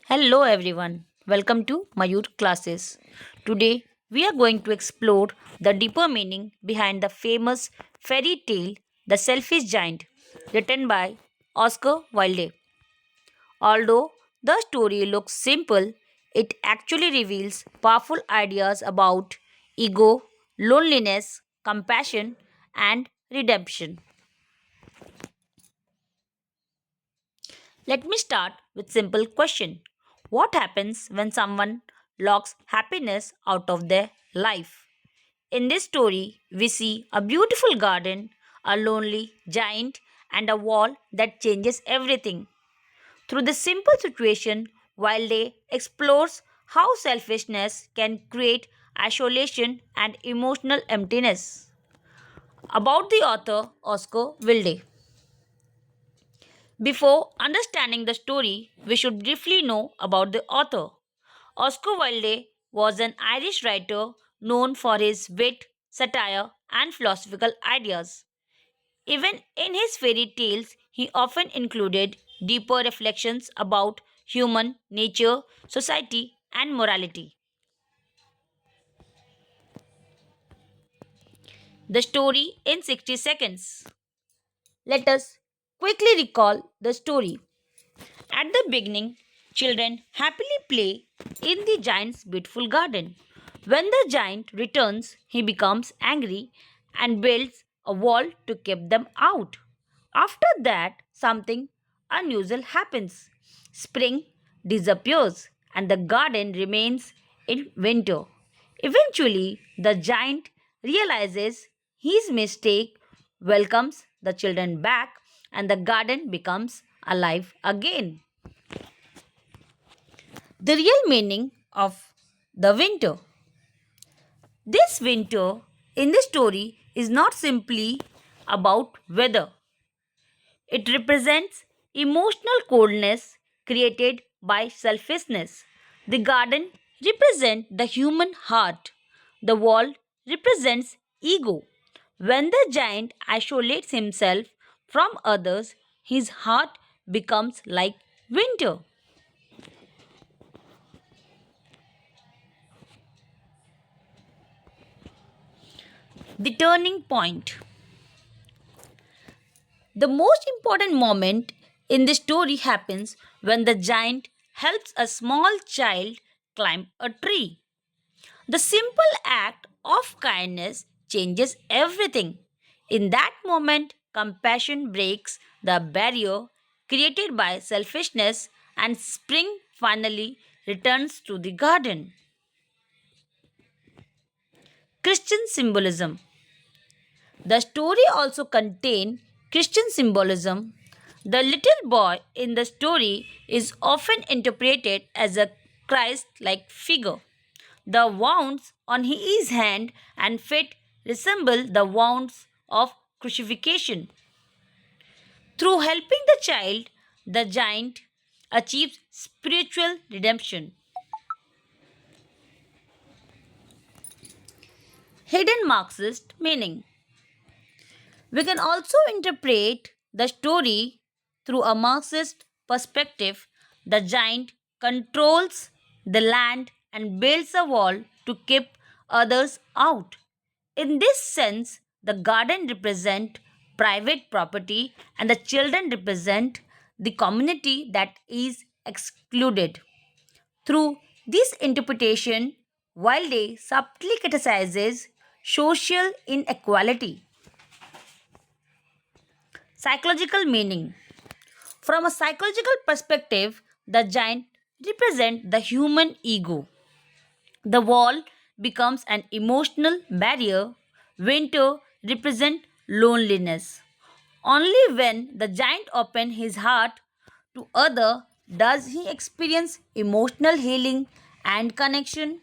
Hello everyone, welcome to Mayur classes. Today we are going to explore the deeper meaning behind the famous fairy tale The Selfish Giant, written by Oscar Wilde. Although the story looks simple, it actually reveals powerful ideas about ego, loneliness, compassion, and redemption. Let me start with simple question. What happens when someone locks happiness out of their life? In this story, we see a beautiful garden, a lonely giant, and a wall that changes everything. Through this simple situation, Wilde explores how selfishness can create isolation and emotional emptiness. About the author Oscar Wilde. Before understanding the story, we should briefly know about the author. Oscar Wilde was an Irish writer known for his wit, satire, and philosophical ideas. Even in his fairy tales, he often included deeper reflections about human nature, society, and morality. The story in 60 seconds. Let us quickly recall the story. At the beginning, children happily play in the giant's beautiful garden. When the giant returns, he becomes angry and builds a wall to keep them out. After that, something unusual happens. Spring disappears and the garden remains in winter. Eventually, the giant realizes his mistake, welcomes the children back, and the garden becomes alive again. The real meaning of the winter. This winter in the story is not simply about weather. It represents emotional coldness created by selfishness. The garden represents the human heart. The wall represents ego. When the giant isolates himself from others, his heart becomes like winter. The turning point. The most important moment in the story happens when the giant helps a small child climb a tree. The simple act of kindness changes everything. In that moment, compassion breaks the barrier created by selfishness and spring finally returns to the garden. Christian symbolism. The story also contains Christian symbolism. The little boy in the story is often interpreted as a Christ like figure. The wounds on his hand and feet resemble the wounds of crucifixion. Through helping the child, the giant achieves spiritual redemption. Hidden Marxist meaning. We can also interpret the story through a Marxist perspective. The giant controls the land and builds a wall to keep others out. In this sense, the garden represents private property and the children represent the community that is excluded. Through this interpretation, Wilde subtly criticizes social inequality. Psychological meaning. From a psychological perspective, the giant represents the human ego. The wall becomes an emotional barrier. Winter represents loneliness. Only when the giant opens his heart to other does he experience emotional healing and connection.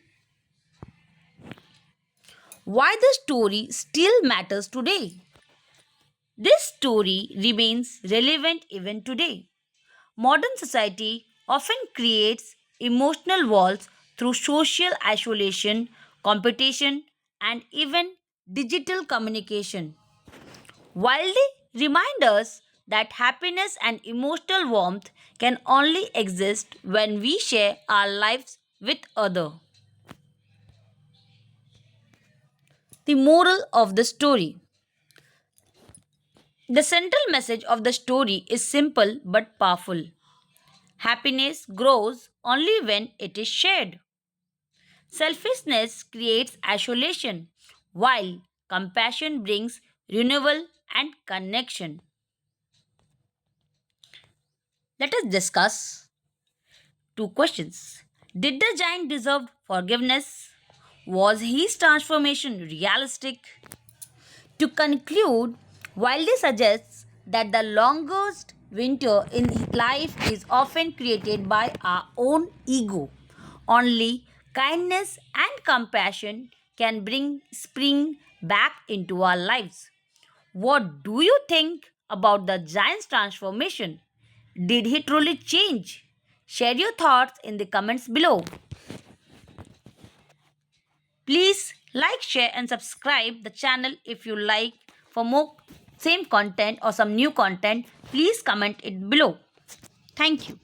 Why the story still matters today? This story remains relevant even today. Modern society often creates emotional walls through social isolation, competition, and even digital communication. Wilde reminds us that happiness and emotional warmth can only exist when we share our lives with others. The moral of the story. The central message of the story is simple but powerful. Happiness grows only when it is shared. Selfishness creates isolation, while compassion brings renewal and connection. Let us discuss two questions. Did the giant deserve forgiveness? Was his transformation realistic? To conclude, Wilde suggests that the longest winter in life is often created by our own ego. Only kindness and compassion can bring spring back into our lives. What do you think about the giant's transformation? Did he truly change? Share your thoughts in the comments below. Please like, share, and subscribe the channel if you like. For more same content or some new content, please comment it below. Thank you.